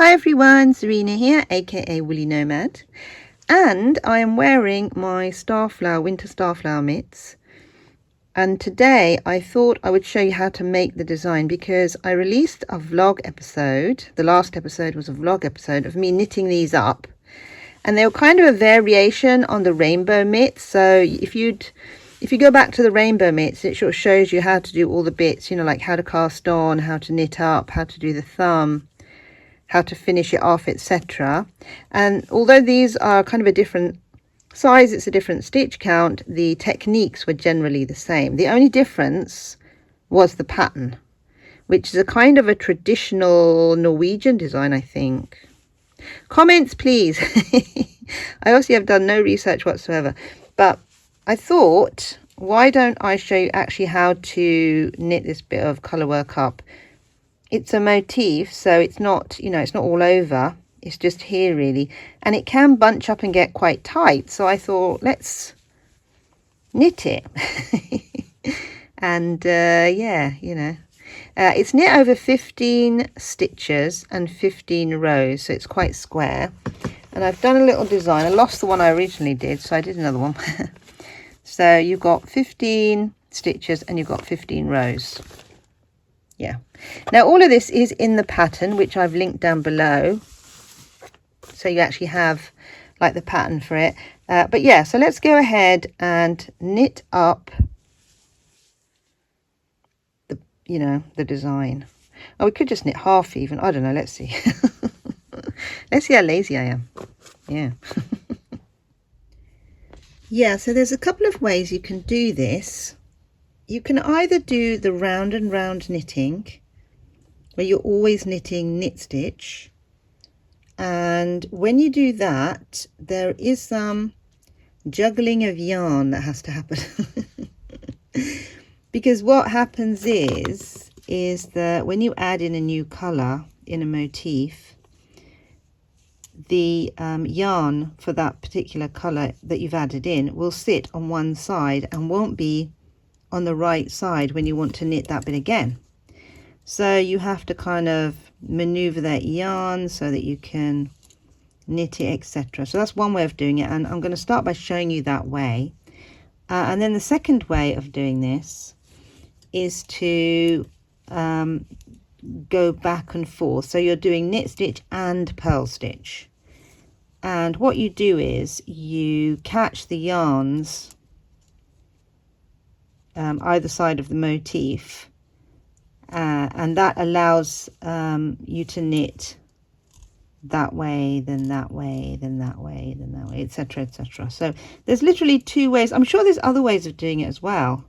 Hi everyone, Zarina here, aka Woolly Nomad, and I am wearing my winter starflower mitts. And today I thought I would show you how to make the design because I released a vlog episode. The last episode was a vlog episode of me knitting these up, and they were kind of a variation on the rainbow mitts. So if you go back to the rainbow mitts, it sort of shows you how to do all the bits, like how to cast on, how to knit up, how to do the thumb, how to finish it off, etc. And although these are kind of a different size, it's a different stitch count, the techniques were generally the same. The only difference was the pattern, which is a kind of a traditional Norwegian design, I think. Comments please. I also have done no research whatsoever, but I thought, why don't I show you actually how to knit this bit of Colorwork up. It's a motif, so it's not, it's not all over. It's just here really. And it can bunch up and get quite tight. So I thought, let's knit it. And yeah, it's knit over 15 stitches and 15 rows. So it's quite square. And I've done a little design. I lost the one I originally did, so I did another one. So you've got 15 stitches and you've got 15 rows. Yeah, now all of this is in the pattern, which I've linked down below, so you actually have like the pattern for it. But yeah, so let's go ahead and knit up the design. Oh, we could just knit half even. I don't know, let's see. Let's see how lazy I am. Yeah. Yeah, so there's a couple of ways you can do this. You can either do the round and round knitting, where you're always knitting knit stitch, and when you do that, there is some juggling of yarn that has to happen. Because what happens is that when you add in a new color in a motif, the yarn for that particular color that you've added in will sit on one side and won't be on the right side when you want to knit that bit again. So you have to kind of maneuver that yarn so that you can knit it, etc. So that's one way of doing it, and I'm going to start by showing you that way. And then the second way of doing this is to go back and forth. So you're doing knit stitch and purl stitch, and what you do is you catch the yarns either side of the motif, and that allows you to knit that way, then that way, then that way, then that way, etc., etc. So there's literally two ways. I'm sure there's other ways of doing it as well,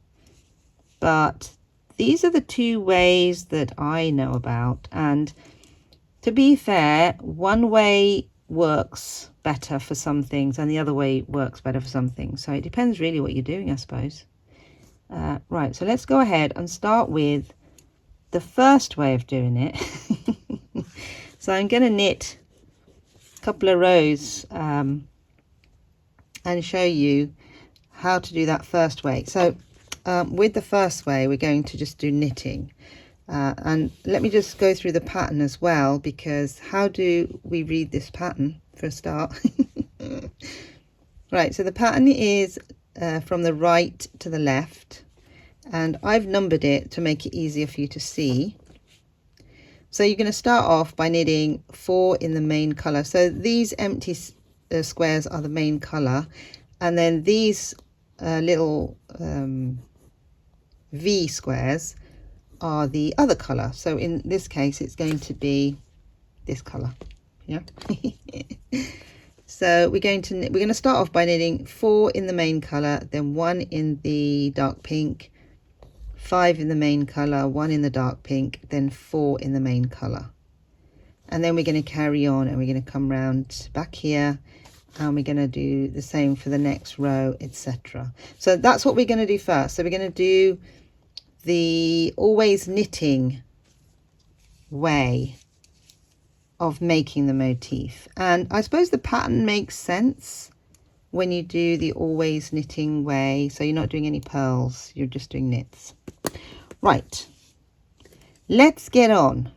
but these are the two ways that I know about. And to be fair, one way works better for some things and the other way works better for some things. So it depends really what you're doing, I suppose. Right, so let's go ahead and start with the first way of doing it. So I'm going to knit a couple of rows and show you how to do that first way. So with the first way, we're going to just do knitting. And let me just go through the pattern as well, because how do we read this pattern for a start? Right, so the pattern is from the right to the left, and I've numbered it to make it easier for you to see. So you're going to start off by knitting 4 in the main color. So these empty squares are the main color, and then these little V squares are the other color. So in this case, it's going to be this color. Yeah. So we're going to start off by knitting 4 in the main color, then 1 in the dark pink, 5 in the main color, 1 in the dark pink, then 4 in the main color. And then we're going to carry on, and we're going to come round back here, and we're going to do the same for the next row, etc. So that's what we're going to do first. So we're going to do the always knitting way of making the motif, and I suppose the pattern makes sense when you do the always knitting way. So you're not doing any purls, you're just doing knits. Right, let's get on.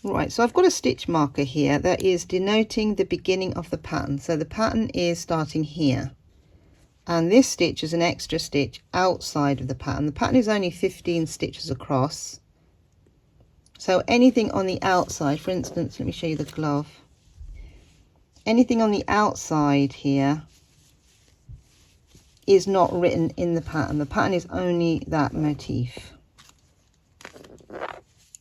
Right, so I've got a stitch marker here that is denoting the beginning of the pattern. So the pattern is starting here, and this stitch is an extra stitch outside of the pattern. The pattern is only 15 stitches across, so anything on the outside, for instance, let me show you the glove, anything on the outside here is not written in the pattern. The pattern is only that motif,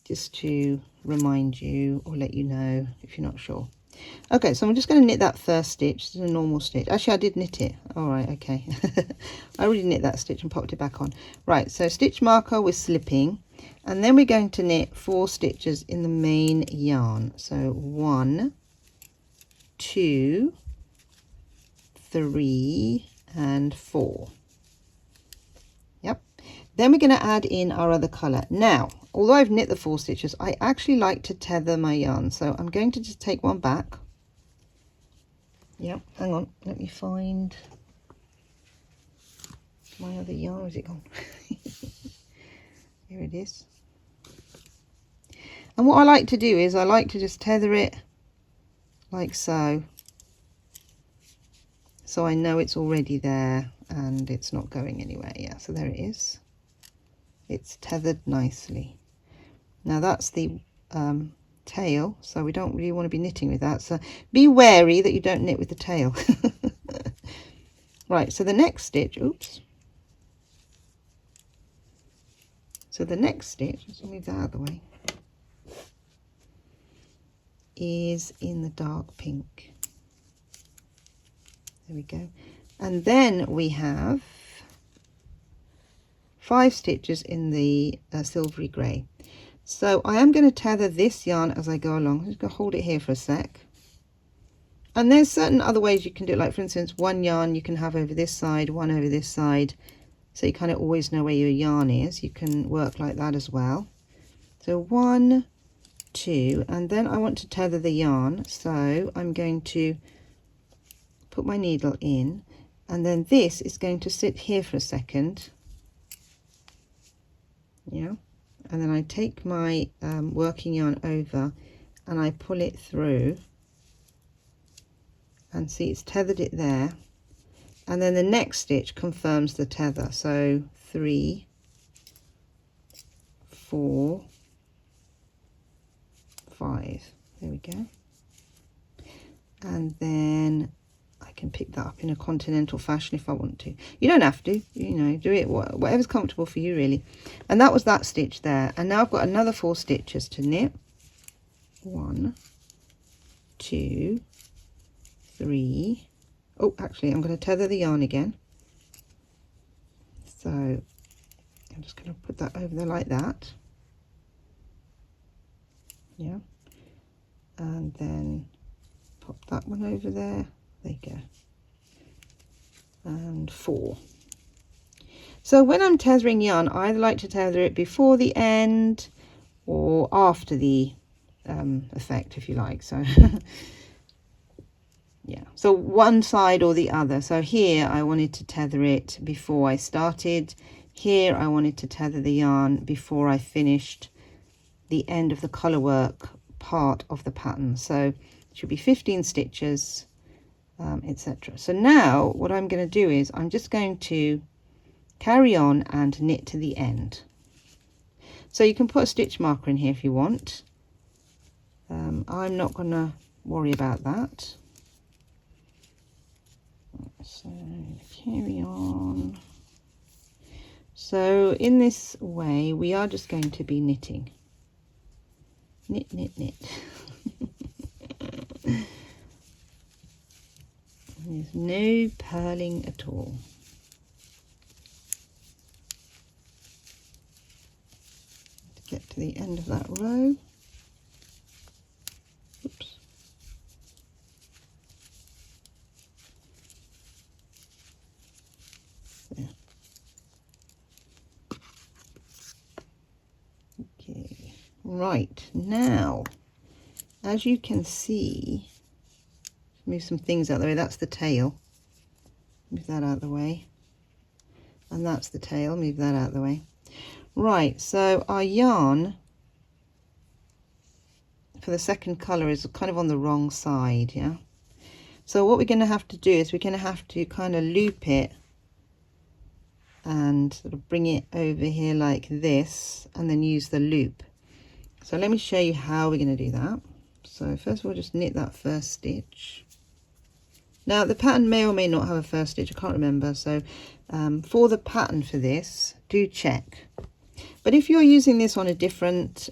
just to remind you or let you know if you're not sure. Okay, so I'm just going to knit that first stitch. This is a normal stitch. Actually, I did knit it. All right, okay. I already knit that stitch and popped it back on. Right, so stitch marker with slipping, and then we're going to knit 4 stitches in the main yarn. So 1, 2, 3 and 4. Yep. Then we're going to add in our other colour. Now, although I've knit the 4 stitches, I actually like to tether my yarn, so I'm going to just take one back. Yep, hang on, let me find my other yarn. Where's it gone? Here it is. And what I like to do is I like to just tether it like so, so I know it's already there and it's not going anywhere. Yeah, so there it is. It's tethered nicely. Now that's the tail, so we don't really want to be knitting with that, so be wary that you don't knit with the tail. Right, so the next stitch, oops, so the next stitch, let's move that out of the way, is in the dark pink. There we go. And then we have 5 stitches in the silvery grey. So I am going to tether this yarn as I go along. I'm just going to hold it here for a sec. And there's certain other ways you can do it. Like for instance, one yarn you can have over this side, one over this side. So you kind of always know where your yarn is. You can work like that as well. So 1, 2, and then I want to tether the yarn. So I'm going to put my needle in, and then this is going to sit here for a second. Yeah. And then I take my working yarn over and I pull it through, and see it's tethered it there, and then the next stitch confirms the tether. So 3, 4, 5, there we go. And then I can pick that up in a continental fashion if I want to. You don't have to, you know, do it whatever's comfortable for you really. And that was that stitch there. And now I've got another 4 stitches to knit. 1, 2, 3. Oh, actually I'm going to tether the yarn again. So I'm just going to put that over there like that. Yeah. And then pop that one over there. There you go. And 4. So when I'm tethering yarn, I either like to tether it before the end or after the effect, if you like. So yeah, so one side or the other. So here I wanted to tether it before I started. Here I wanted to tether the yarn before I finished the end of the colour work part of the pattern. So it should be 15 stitches, etc. So now what I'm going to do is I'm just going to carry on and knit to the end. So you can put a stitch marker in here if you want. I'm not going to worry about that. So carry on. So in this way we are just going to be knitting. Knit, knit, knit. There's no purling at all. To get to the end of that row. Oops. There. Okay. Right, now, as you can see, move some things out of the way. That's the tail. Move that out of the way. And that's the tail. Move that out of the way. Right, so our yarn for the second color is kind of on the wrong side, yeah. So what we're going to have to do is we're going to have to kind of loop it and sort of bring it over here like this, and then use the loop. So let me show you how we're going to do that. So first of all, just knit that first stitch. Now the pattern may or may not have a first stitch, I can't remember, so for the pattern for this, do check. But if you're using this on a different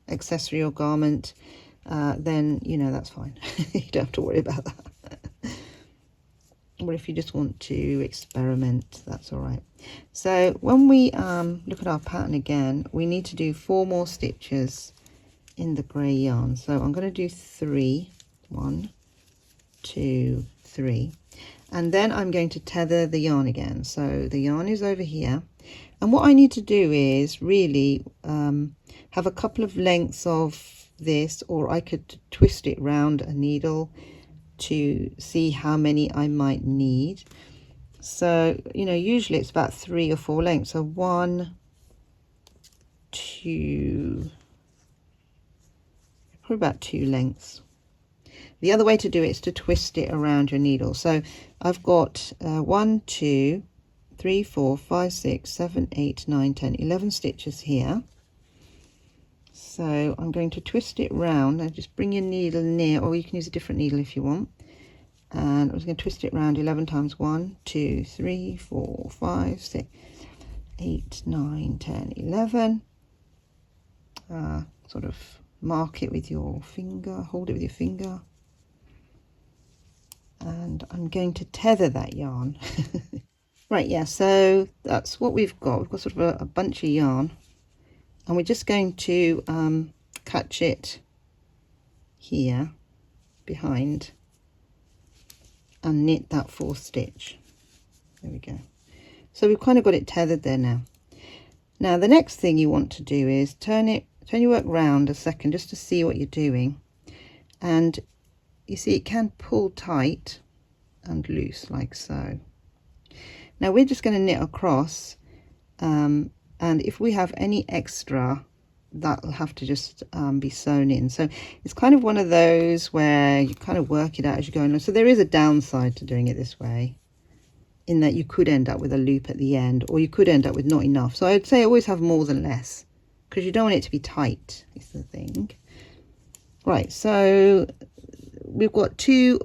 accessory or garment, then you know that's fine. You don't have to worry about that. Or if you just want to experiment, that's all right. So when we look at our pattern again, we need to do 4 more stitches in the grey yarn. So I'm going to do 3, 1, 2, 3, and then I'm going to tether the yarn again. So the yarn is over here, and what I need to do is really have a couple of lengths of this, or I could twist it round a needle to see how many I might need. So you know, usually it's about 3 or 4 lengths. So 1, 2, probably about 2 lengths. The other way to do it is to twist it around your needle. So I've got 1, 2, 3, 4, 5, 6, 7, 8, 9, 10, 11 stitches here. So I'm going to twist it round, and just bring your needle near, or you can use a different needle if you want. And I'm just going to twist it round 11 times. 1, 2, 3, 4, 5, 6, 8, 9, 10, 11. Sort of mark it with your finger, hold it with your finger. And I'm going to tether that yarn. Right, yeah, so that's what we've got. We've got sort of a bunch of yarn, and we're just going to catch it here behind and knit that 4th stitch. There we go. So we've kind of got it tethered there now. Now the next thing you want to do is turn your work round a second, just to see what you're doing. And you see it can pull tight and loose like so. Now we're just going to knit across, and if we have any extra, that'll have to just be sewn in. So it's kind of one of those where you kind of work it out as you go along. So there is a downside to doing it this way, in that you could end up with a loop at the end, or you could end up with not enough. So I'd say always have more than less, because you don't want it to be tight, is the thing. Right, so we've got 2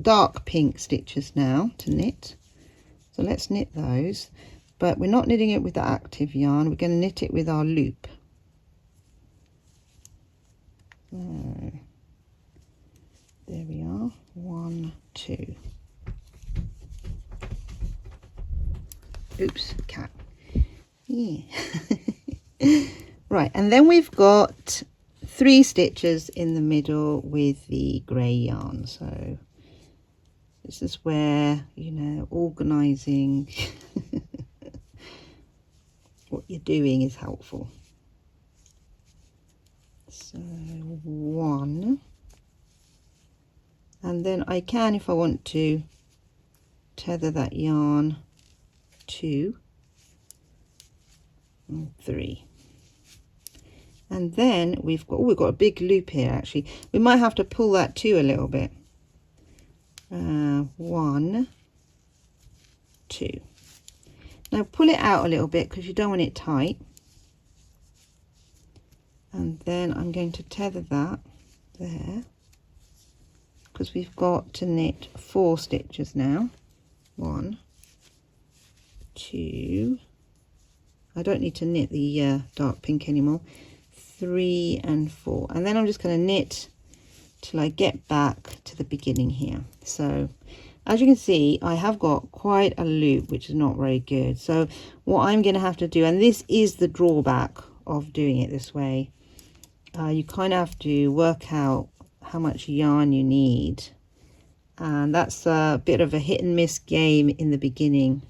dark pink stitches now to knit. So let's knit those, but we're not knitting it with the active yarn. We're going to knit it with our loop. So, there we are. 1, 2. Oops, cat. Yeah. Right, and then we've got 3 stitches in the middle with the grey yarn. So this is where, you know, organizing what you're doing is helpful. So 1, and then I can, if I want to, tether that yarn 2 and 3. And then we've got a big loop here. Actually, we might have to pull that too a little bit. 1, 2. Now pull it out a little bit, because you don't want it tight. And then I'm going to tether that there, because we've got to knit 4 stitches now. 1, 2. I don't need to knit the dark pink anymore. 3 and 4, and then I'm just going to knit till I get back to the beginning here. So as you can see, I have got quite a loop, which is not very good. So what I'm going to have to do, and this is the drawback of doing it this way, you kind of have to work out how much yarn you need, and that's a bit of a hit and miss game in the beginning.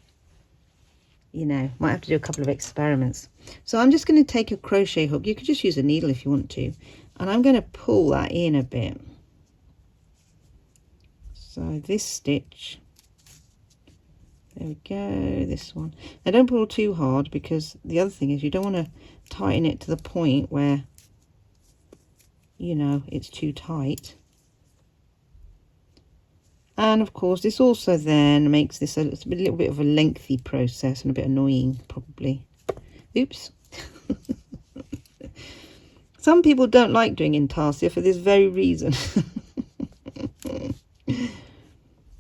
You know, might have to do a couple of experiments. So I'm just going to take a crochet hook. You could just use a needle if you want to, and I'm going to pull that in a bit. So this stitch, there we go, this one. Now don't pull too hard, because the other thing is you don't want to tighten it to the point where you know, it's too tight. And of course this also then makes this a little bit of a lengthy process and a bit annoying probably. Oops. Some people don't like doing Intarsia for this very reason.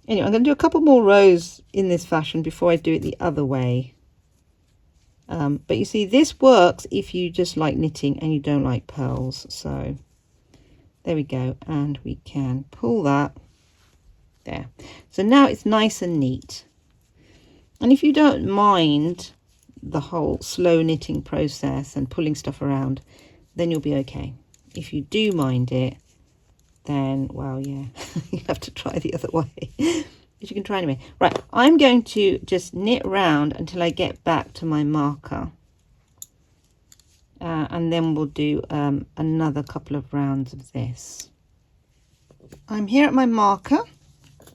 Anyway, I'm going to do a couple more rows in this fashion before I do it the other way. But you see, this works if you just like knitting and you don't like pearls. So there we go, and we can pull that there. So now it's nice and neat. And if you don't mind the whole slow knitting process and pulling stuff around, then you'll be okay. If you do mind it, then, well, yeah, you have to try the other way. But you can try anyway. Right, I'm going to just knit around until I get back to my marker. And then we'll do another couple of rounds of this. I'm here at my marker.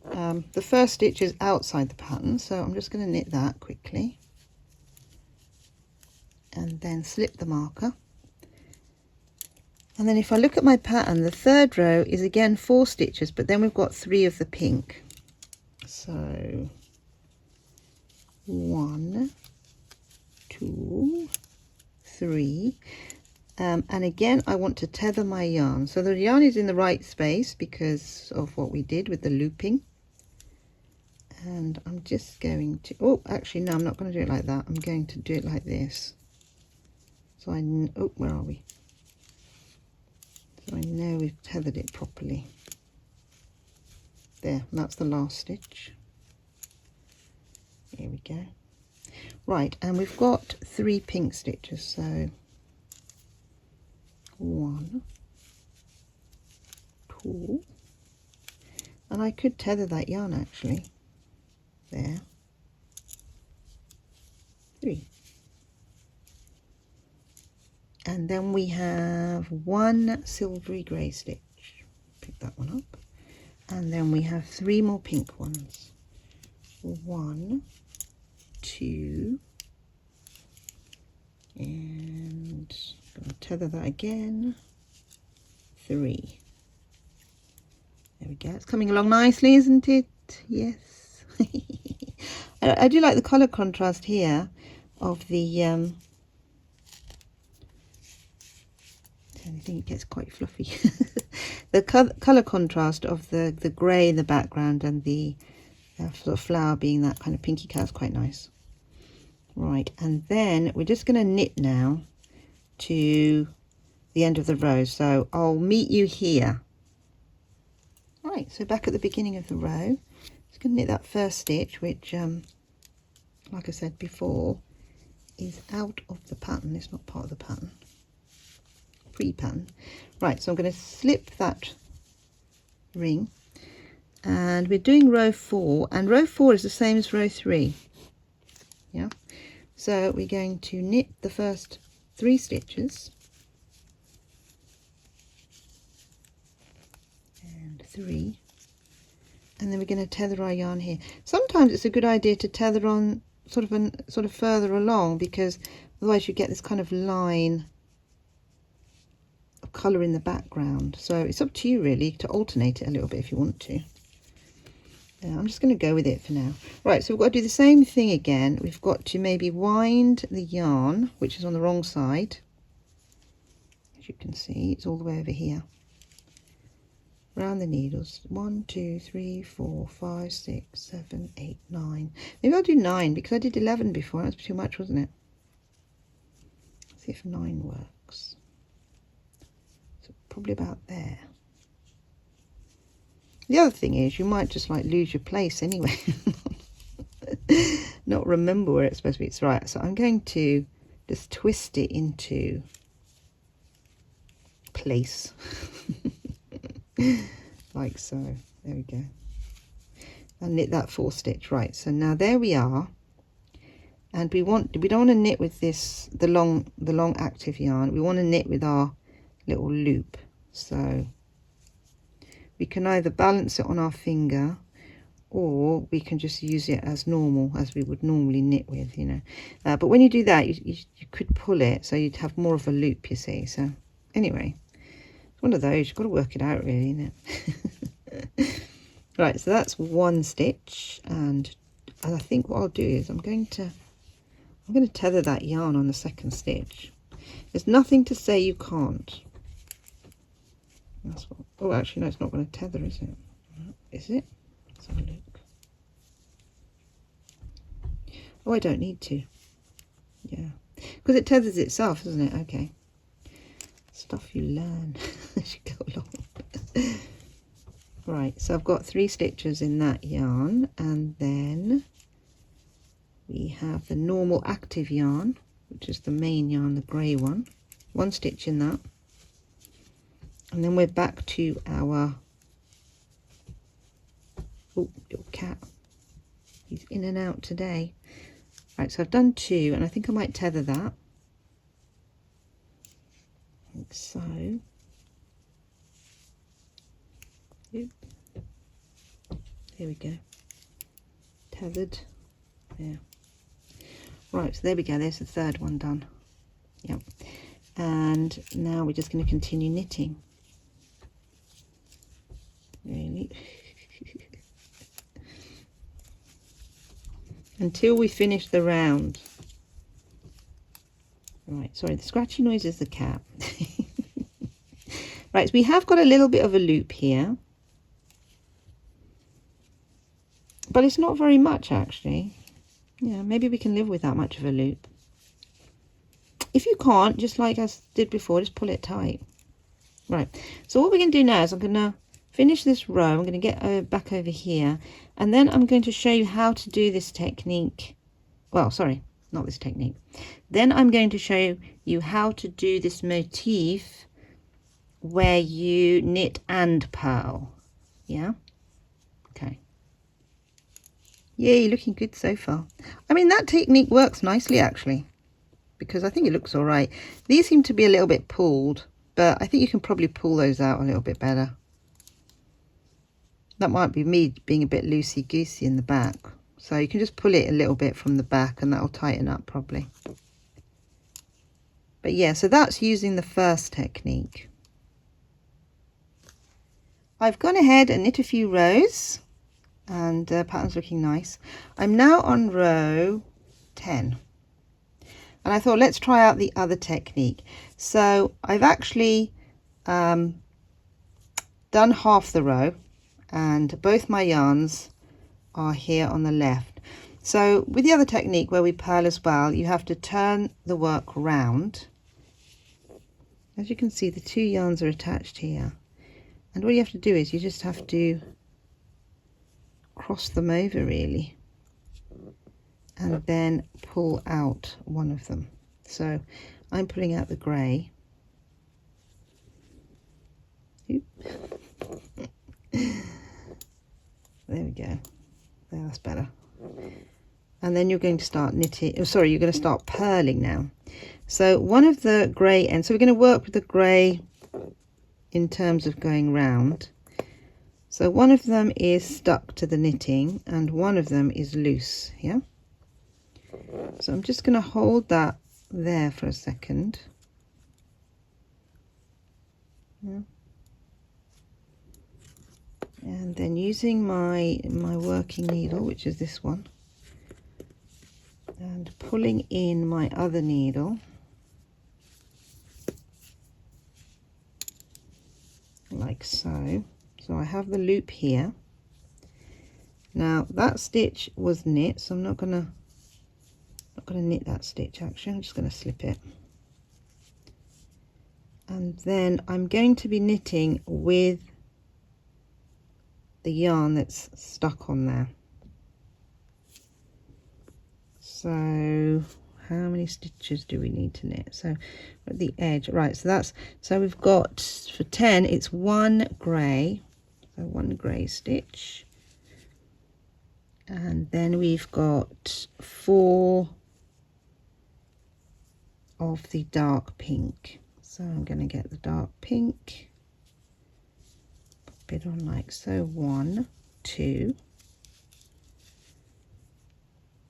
The first stitch is outside the pattern, so I'm just going to knit that quickly. And then slip the marker. And then if I look at my pattern, the third row is again 4 stitches, but then we've got 3 of the pink. So 1, 2, 3. And again, I want to tether my yarn. So the yarn is in the right space because of what we did with the looping. And I'm just going to, oh, actually, no, I'm not going to do it like that. I'm going to do it like this. So I, oh, where are we? So I know we've tethered it properly. There, that's the last stitch. Here we go. Right, and we've got 3 pink stitches, so 1, 2, and I could tether that yarn actually. There, 3. And then we have 1 silvery grey stitch. Pick that one up. And then we have 3 more pink ones. 1, 2, and I'm going to tether that again. 3. There we go. It's coming along nicely, isn't it? Yes. I do like the colour contrast here of the I think it gets quite fluffy. The colour contrast of the grey in the background and the sort of flower being that kind of pinky colour is quite nice. Right, and then we're just going to knit now to the end of the row. So I'll meet you here. Right, so back at the beginning of the row, just going to knit that first stitch, which, like I said before, is out of the pattern. It's not part of the pattern. Pre-pattern. Right, so I'm going to slip that ring, and we're doing row 4, and row 4 is the same as row 3. Yeah, so we're going to knit the first 3 stitches and 3, and then we're going to tether our yarn here. Sometimes it's a good idea to tether on sort of further along, because otherwise you get this kind of line of colour in the background. So it's up to you really to alternate it a little bit if you want to. I'm just going to go with it for now. Right, so we've got to do the same thing again. We've got to maybe wind the yarn, which is on the wrong side. As you can see, it's all the way over here. Around the needles. 1, 2, 3, 4, 5, 6, 7, 8, 9. Maybe I'll do 9 because I did 11 before. That was too much, wasn't it? Let's see if 9 works. So probably about there. The other thing is you might just like lose your place anyway. Not remember where it's supposed to be. It's right. So I'm going to just twist it into place. Like so. There we go. And knit that 4th stitch. Right, so now there we are. And we don't want to knit with this the long active yarn. We want to knit with our little loop. So we can either balance it on our finger, or we can just use it as normal, as we would normally knit with, you know. But when you do that, you could pull it, so you'd have more of a loop, you see. So anyway, I one of those, you've got to work it out really, isn't it? Right, so that's one stitch, and I think what I'll do is I'm going to tether that yarn on the second stitch. There's nothing to say you can't. That's what, oh, actually no, it's not going to tether, is it? Is it? Let's have a look. Oh, I don't need to. Yeah, because it tethers itself, doesn't it? Okay. Stuff you learn as you go along. Right, so I've got 3 stitches in that yarn, and then we have the normal active yarn, which is the main yarn, the grey one. 1 stitch in that, and then we're back to our, oh, little cat, he's in and out today. Right, so I've done 2, and I think I might tether that, like so. Oop. There we go, tethered there. Right, so there we go, there's the 3rd one done. Yep. And now we're just going to continue knitting. Really. Until we finish the round. Right, sorry, the scratchy noise is the cat. Right, so we have got a little bit of a loop here, but it's not very much actually. Yeah, maybe we can live with that much of a loop. If you can't, just like I did before, just pull it tight. Right, so what we're going to do now is I'm going to finish this row. I'm going to get back over here, and then I'm going to show you how to do this technique. Well, sorry, not this technique. Then I'm going to show you how to do this motif where you knit and purl. Yeah, okay. Yeah, you're looking good so far. I mean, that technique works nicely actually, because I think it looks all right. These seem to be a little bit pulled, but I think you can probably pull those out a little bit better. That might be me being a bit loosey-goosey in the back. So you can just pull it a little bit from the back and that'll tighten up probably. But yeah, so that's using the first technique. I've gone ahead and knit a few rows, and pattern's looking nice. I'm now on row 10. And I thought, let's try out the other technique. So I've actually done half the row, and both my yarns are here on the left. So with the other technique where we purl as well, you have to turn the work round. As you can see, the 2 yarns are attached here. And all you have to do is you just have to cross them over really, and then pull out one of them. So I'm pulling out the grey. There we go. There, that's better. And then you're going to start knitting, oh sorry, you're going to start purling now. So one of the grey ends, so we're going to work with the grey in terms of going round. So one of them is stuck to the knitting and one of them is loose. Yeah, so I'm just going to hold that there for a second. Yeah. And then using my working needle, which is this one, and pulling in my other needle like so. So I have the loop here. Now that stitch was knit, so I'm not gonna knit that stitch actually. I'm just gonna slip it. And then I'm going to be knitting with the yarn that's stuck on there. So how many stitches do we need to knit? So at the edge, right, so that's, so we've got for 10 it's 1 grey, so 1 grey stitch, and then we've got 4 of the dark pink. So I'm going to get the dark pink, pop it on like so, 1, 2,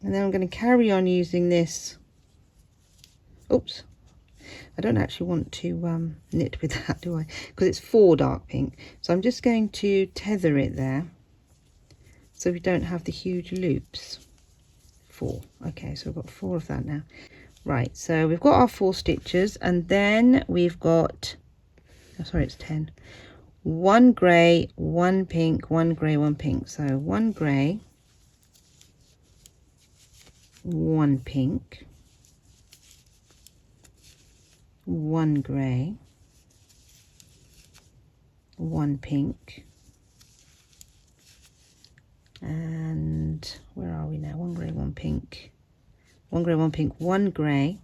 and then I'm going to carry on using this, oops, I don't actually want to knit with that, do I? Because it's 4 dark pink. So I'm just going to tether it there so we don't have the huge loops. 4. Okay, so we've got 4 of that now. Right, so we've got our 4 stitches, and then we've got, oh, sorry, it's 10. 1 grey, 1 pink, 1 grey, 1 pink. So 1 grey, 1 pink, 1 grey, 1 pink, and where are we now? 1 grey, 1 pink, 1 grey, 1 pink, 1 grey,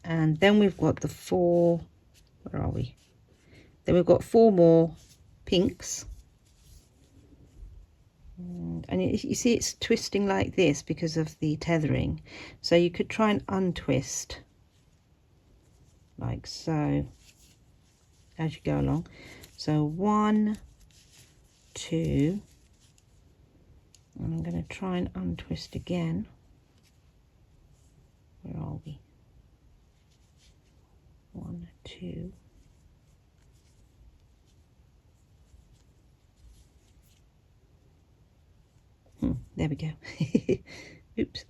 and then we've got the 4, where are we? Then we've got 4 more pinks, and you see it's twisting like this because of the tethering, so you could try and untwist like so as you go along. So 1, 2, and I'm going to try and untwist again. Where are we? 1, 2. There we go. Oops.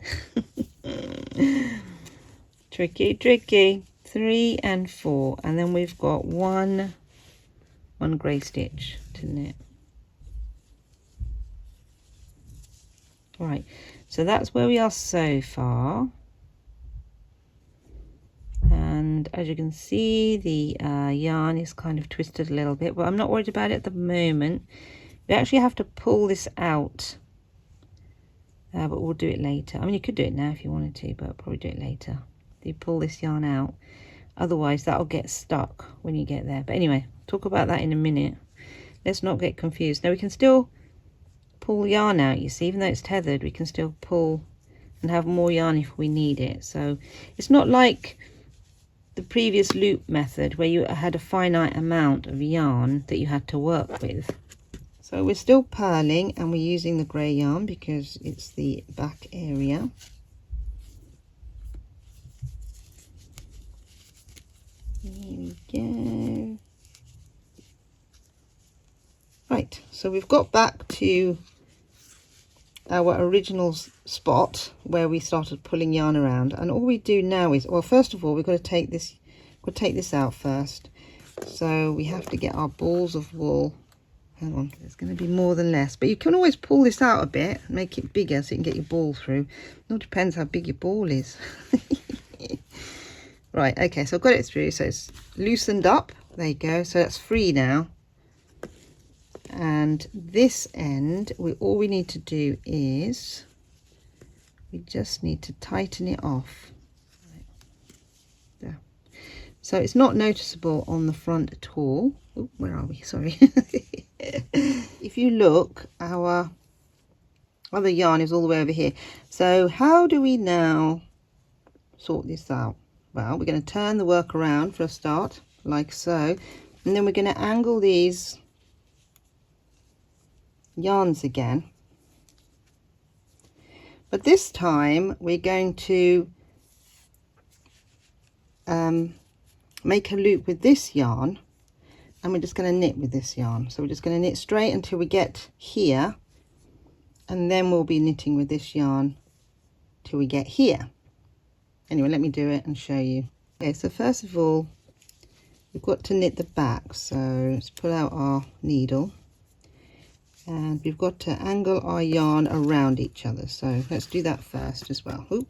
Tricky. 3 and 4, and then we've got one grey stitch to knit. Right, so that's where we are so far. And as you can see, the yarn is kind of twisted a little bit, but I'm not worried about it at the moment. We actually have to pull this out, but we'll do it later. I mean, you could do it now if you wanted to, but I'll probably do it later. You pull this yarn out, otherwise that'll get stuck when you get there. But anyway, talk about that in a minute. Let's not get confused. Now we can still pull yarn out, you see, even though it's tethered, we can still pull and have more yarn if we need it. So it's not like the previous loop method where you had a finite amount of yarn that you had to work with. So we're still purling, and we're using the grey yarn because it's the back area. Here we go. Right, so we've got back to our original spot where we started pulling yarn around, and all we do now is, well, first of all, we've got to take this out first. So we have to get our balls of wool. Hang on, there's going to be more than less, but you can always pull this out a bit, make it bigger so you can get your ball through. It all depends how big your ball is. Right, okay, so I've got it through, so it's loosened up. There you go, so that's free now. And this end, all we need to do is we just need to tighten it off. Right. There. So it's not noticeable on the front at all. Oh, where are we? Sorry. If you look, our other yarn is all the way over here. So how do we now sort this out? Well, we're going to turn the work around for a start, like so, and then we're going to angle these yarns again, but this time we're going to make a loop with this yarn, and we're just going to knit with this yarn. So we're just going to knit straight until we get here, and then we'll be knitting with this yarn till we get here. Anyway, let me do it and show you. Okay, so first of all, we've got to knit the back. So let's pull out our needle, and we've got to angle our yarn around each other. So let's do that first as well. Oop.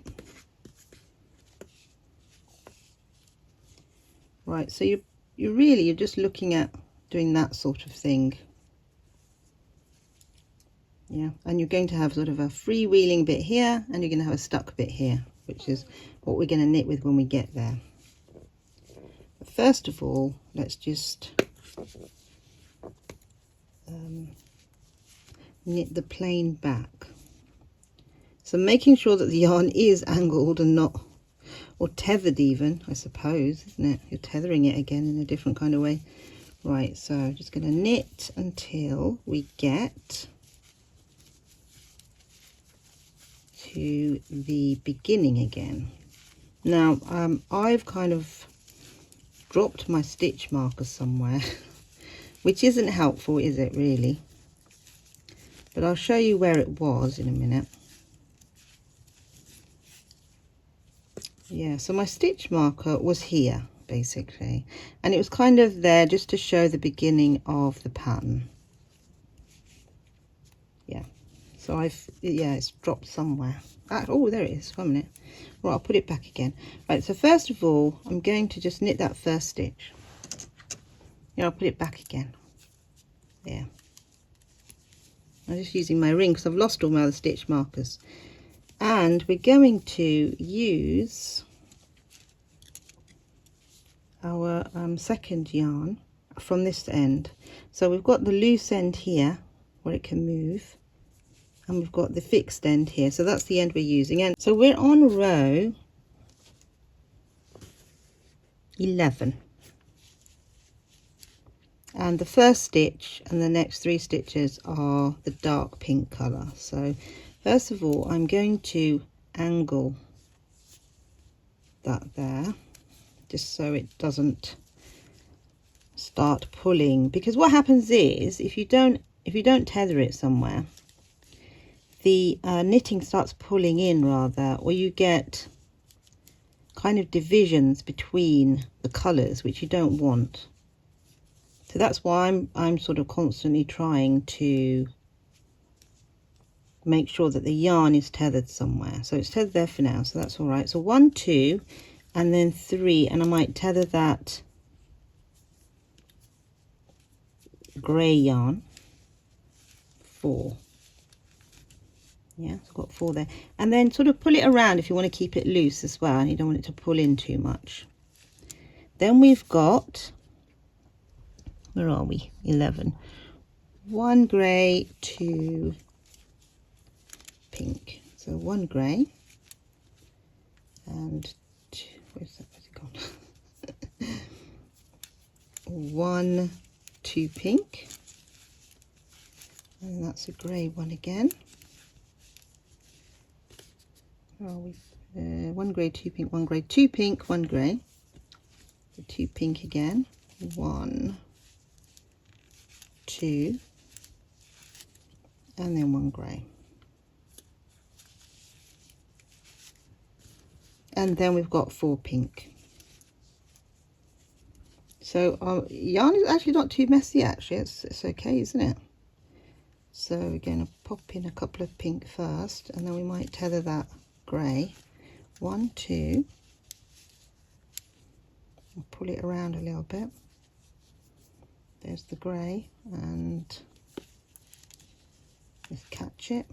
Right, so you're just looking at doing that sort of thing. Yeah, and you're going to have sort of a freewheeling bit here, and you're going to have a stuck bit here, which is what we're going to knit with when we get there. But first of all, let's just knit the plain back. So making sure that the yarn is angled and not, or tethered even, I suppose, isn't it? You're tethering it again in a different kind of way. Right, so just going to knit until we get to the beginning again. Now I've kind of dropped my stitch marker somewhere, which isn't helpful, is it really? But I'll show you where it was in a minute. Yeah, so my stitch marker was here basically, and it was kind of there just to show the beginning of the pattern. Yeah, so it's dropped somewhere. Oh, there it is. 1 minute. Right, I'll put it back again. Right, so first of all, I'm going to just knit that first stitch. Yeah, I'll put it back again. There. I'm just using my ring because I've lost all my other stitch markers. And we're going to use our second yarn from this end. So we've got the loose end here where it can move, and we've got the fixed end here, so that's the end we're using. And so we're on row 11, and the first stitch and the next 3 stitches are the dark pink color. So first of all, I'm going to angle that there, just so it doesn't start pulling, because what happens is if you don't tether it somewhere, the knitting starts pulling in rather, or you get kind of divisions between the colors, which you don't want. So that's why I'm sort of constantly trying to make sure that the yarn is tethered somewhere. So it's tethered there for now, so that's all right. So 1, 2, and then 3, and I might tether that grey yarn 4. Yeah, so I've got 4 there, and then sort of pull it around if you want to keep it loose as well, and you don't want it to pull in too much. Then we've got, where are we? 11. 1 grey, 2 pink. So 1 grey and 2, where's it gone? 1, 2 pink, and that's a grey one again. Where are we? 1 grey, 2 pink, 1 grey, 2 pink, 1 grey. So 2 pink again. 1, 2, and then 1 grey. And then we've got 4 pink. So yarn is actually not too messy, actually. It's okay, isn't it? So we're going to pop in a couple of pink first, and then we might tether that grey. 1, 2. I'll pull it around a little bit. There's the grey, and just catch it.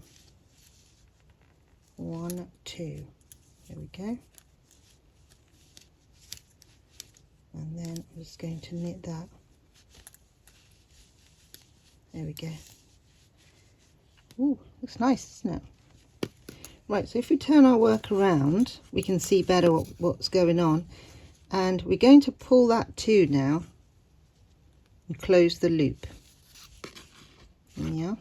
1, 2. There we go. And then I'm just going to knit that. There we go. Ooh, looks nice, isn't it? Right, so if we turn our work around, we can see better what's going on. And we're going to pull that 2 now and close the loop. Yeah.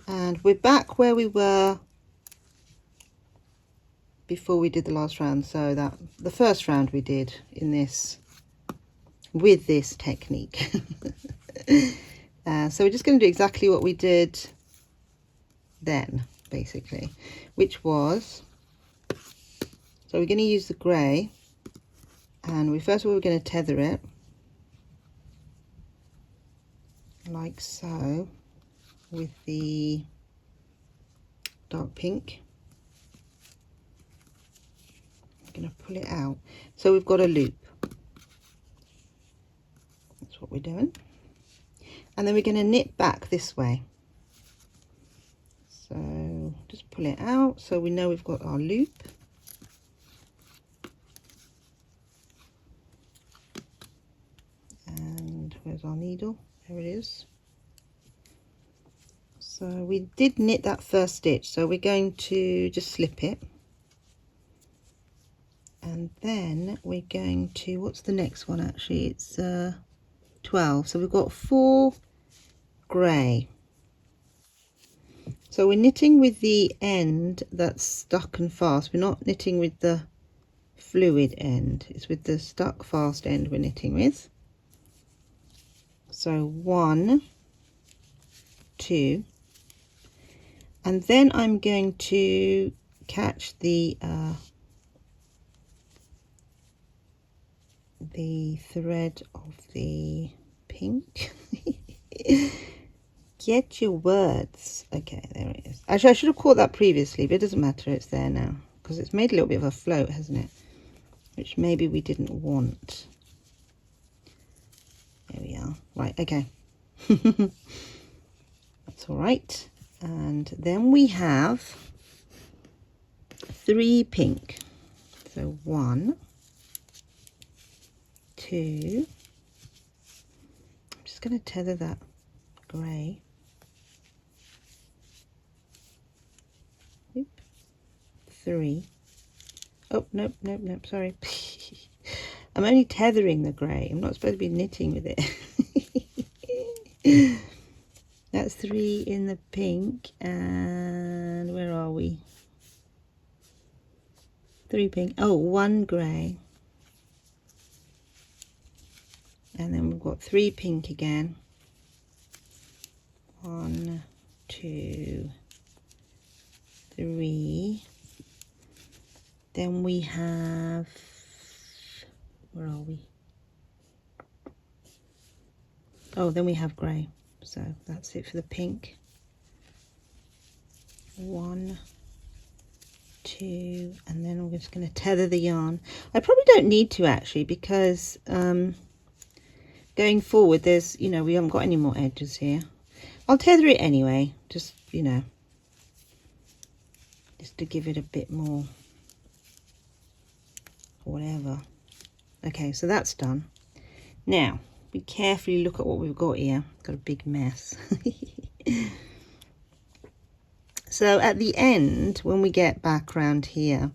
And we're back where we were before we did the last round. So that the first round we did in this, with this technique. So we're just going to do exactly what we did then, basically, which was, so we're going to use the grey, and first of all we're going to tether it like so with the dark pink. I'm going to pull it out, so we've got a loop. That's what we're doing. And then we're going to knit back this way. So just pull it out so we know we've got our loop. And where's our needle? There it is. So we did knit that first stitch, so we're going to just slip it. And then we're going to, what's the next one actually? It's 12. So we've got 4 grey. So we're knitting with the end that's stuck and fast. We're not knitting with the fluid end. It's with the stuck fast end we're knitting with. So 1, 2, and then I'm going to catch the thread of the pink. Get your words. Okay, there it is. Actually, I should have caught that previously, but it doesn't matter. It's there now because it's made a little bit of a float, hasn't it? Which maybe we didn't want. There we are. Right, okay. That's all right. And then we have 3 pink. So 1, 2. I'm just going to tether that grey. 3. Oh, nope, sorry. I'm only tethering the grey. I'm not supposed to be knitting with it. That's 3 in the pink. And where are we? 3 pink. Oh, 1 grey. And then we've got 3 pink again. 1, 2, 3. Then we have, where are we? Oh, then we have grey. So that's it for the pink. 1, 2, and then I'm just going to tether the yarn. I probably don't need to actually, because going forward there's, you know, we haven't got any more edges here. I'll tether it anyway, just, you know, just to give it a bit more whatever. Okay, so that's done. Now we carefully look at what we've got here. Got a big mess. So at the end, when we get back around here,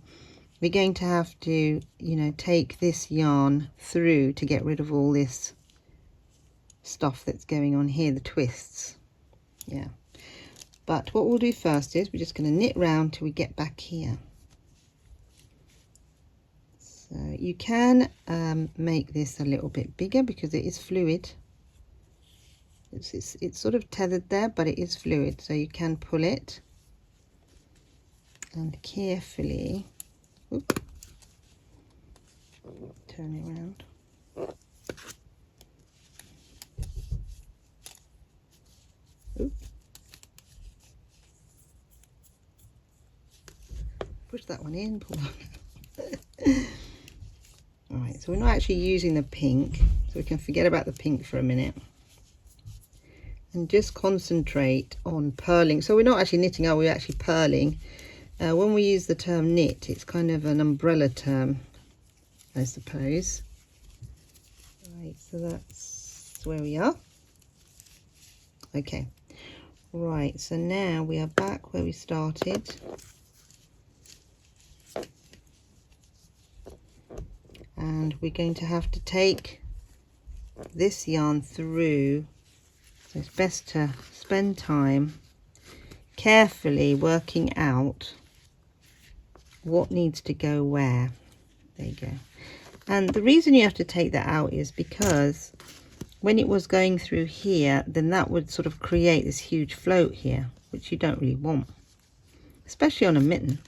we're going to have to, you know, take this yarn through to get rid of all this stuff that's going on here, the twists. Yeah, but what we'll do first is we're just going to knit round till we get back here. So you can make this a little bit bigger because it is fluid. It's sort of tethered there, but it is fluid, so you can pull it and carefully turn it around. Push that one in, pull that out. Alright, so we're not actually using the pink, so we can forget about the pink for a minute and just concentrate on purling. So we're not actually knitting, are we? We're actually purling. When we use the term knit, it's kind of an umbrella term, I suppose. Right, so that's where we are. Okay, right, so now we are back where we started. And we're going to have to take this yarn through, so it's best to spend time carefully working out what needs to go where. There you go. And the reason you have to take that out is because when it was going through here, then that would sort of create this huge float here, which you don't really want, especially on a mitten.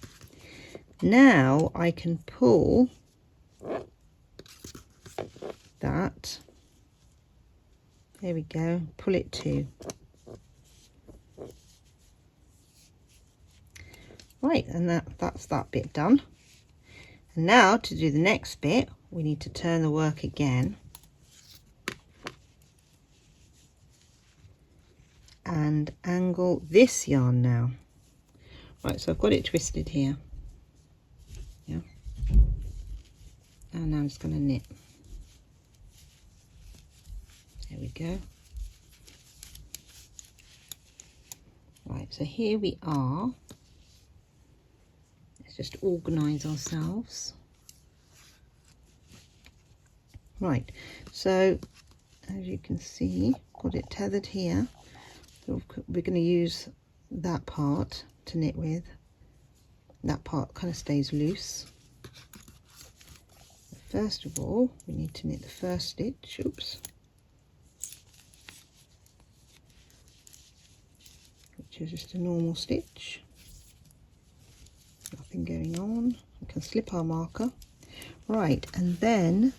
Now I can pull that, there we go, pull it too. Right, and that's that bit done. And now to do the next bit, we need to turn the work again and angle this yarn now. Right, so I've got it twisted here. Yeah, and now I'm just going to knit. There we go. Right, so here we are. Let's just organize ourselves. Right, so as you can see, got it tethered here. So we're going to use that part to knit with. That part kind of stays loose. First of all, we need to knit the first stitch. Oops. Which is just a normal stitch. Nothing going on. We can slip our marker. Right, and then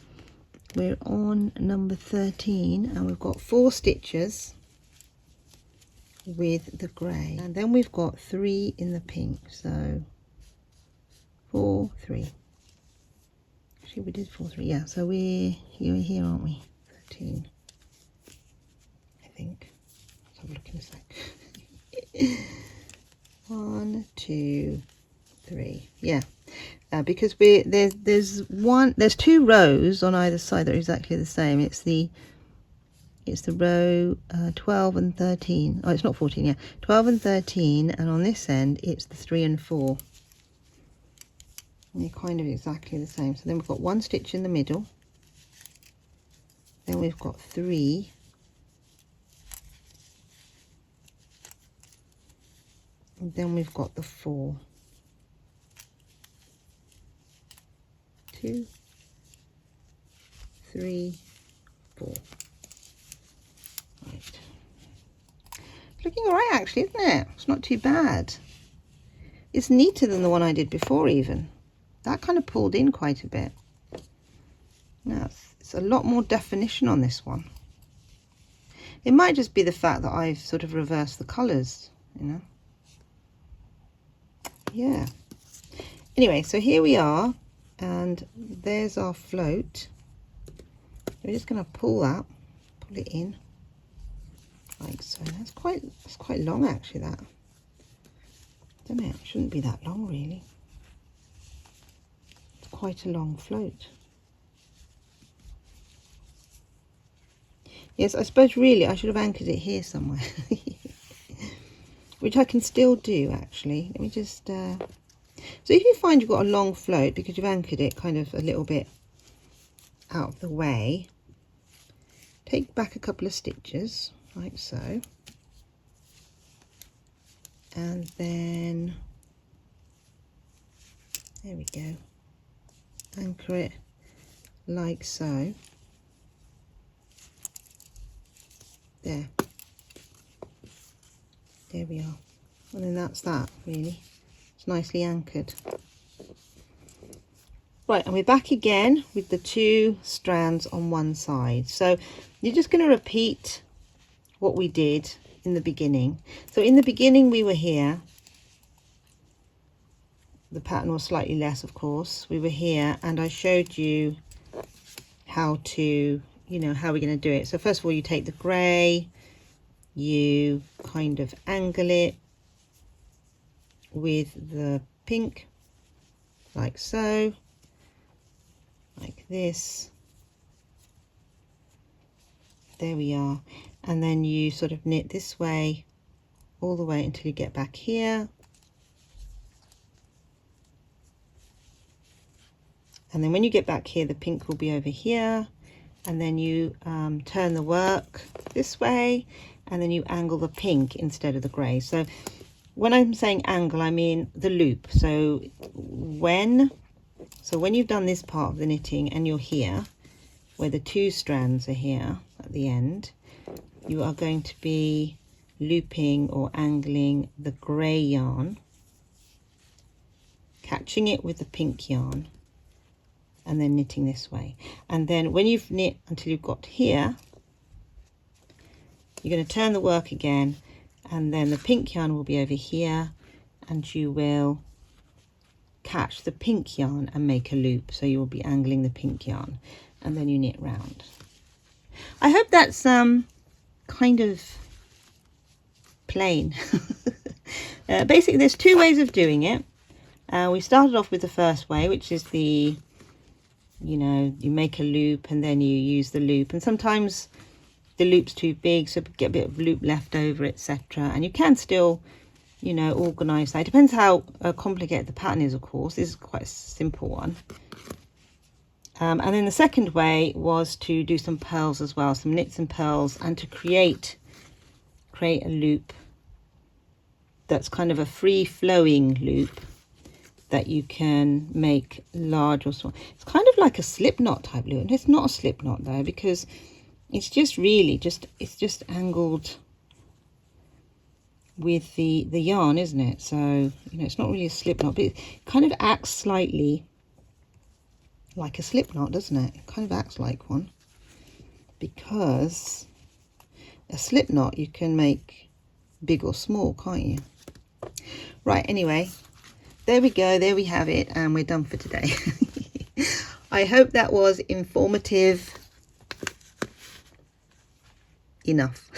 we're on number 13 and we've got 4 stitches with the grey, and then we've got 3 in the pink, so 4 3. Actually we did 4 3, yeah, so we're here aren't we? 13 I think. Let's have a look in a sec. 1 2 3, yeah. Because there's 2 rows on either side that are exactly the same. It's the row 12 and 13. Oh, it's not 14, yeah, 12 and 13, and on this end it's the 3 and 4. And they're kind of exactly the same. So then we've got 1 stitch in the middle, then we've got 3, and then we've got the 4. 2 3 4. Right, it's looking all right actually, isn't it? It's not too bad. It's neater than the one I did before even. That kind of pulled in quite a bit. Now it's a lot more definition on this one. It might just be the fact that I've sort of reversed the colours, you know. Yeah. Anyway, so here we are. And there's our float. We're just going to pull it in like so. That's quite long actually, that. Don't know, it shouldn't be that long really. It's quite a long float. Yes, I suppose really I should have anchored it here somewhere. Which I can still do actually. Let me just so if you find you've got a long float because you've anchored it kind of a little bit out of the way, take back a couple of stitches like so, and then there we go, anchor it like so. There we are, and then that's that really. It's nicely anchored. Right, and we're back again with the 2 strands on one side. So you're just going to repeat what we did in the beginning. So in the beginning we were here. The pattern was slightly less, of course. We were here and I showed you how to, how we're going to do it. So first of all, you take the grey, you kind of angle it with the pink like so, like this. There we are, and then you sort of knit this way all the way until you get back here, and then when you get back here the pink will be over here, and then you turn the work this way and then you angle the pink instead of the grey. So when I'm saying angle, I mean the loop. So when you've done this part of the knitting and you're here, where the 2 strands are here at the end, you are going to be looping or angling the grey yarn, catching it with the pink yarn, and then knitting this way. And then when you've knit until you've got here, you're going to turn the work again, and then the pink yarn will be over here, and you will catch the pink yarn and make a loop. So you will be angling the pink yarn, and then you knit round. I hope that's kind of plain. Basically there's 2 ways of doing it. We started off with the first way, which is the, you make a loop and then you use the loop, and sometimes the loop's too big, so get a bit of loop left over, etc. And you can still, organize that. It depends how complicated the pattern is, of course. This is quite a simple one. And then the second way was to do some purls as well, some knits and purls, and to create a loop that's kind of a free flowing loop that you can make large or small. It's kind of like a slip knot type loop. It's not a slip knot though, because it's just really it's just angled with the yarn, isn't it? So, you know, it's not really a slip knot, but it kind of acts slightly like a slip knot, doesn't it? It kind of acts like one, because a slip knot you can make big or small, can't you? Right, anyway, there we go, there we have it, and we're done for today. I hope that was informative enough.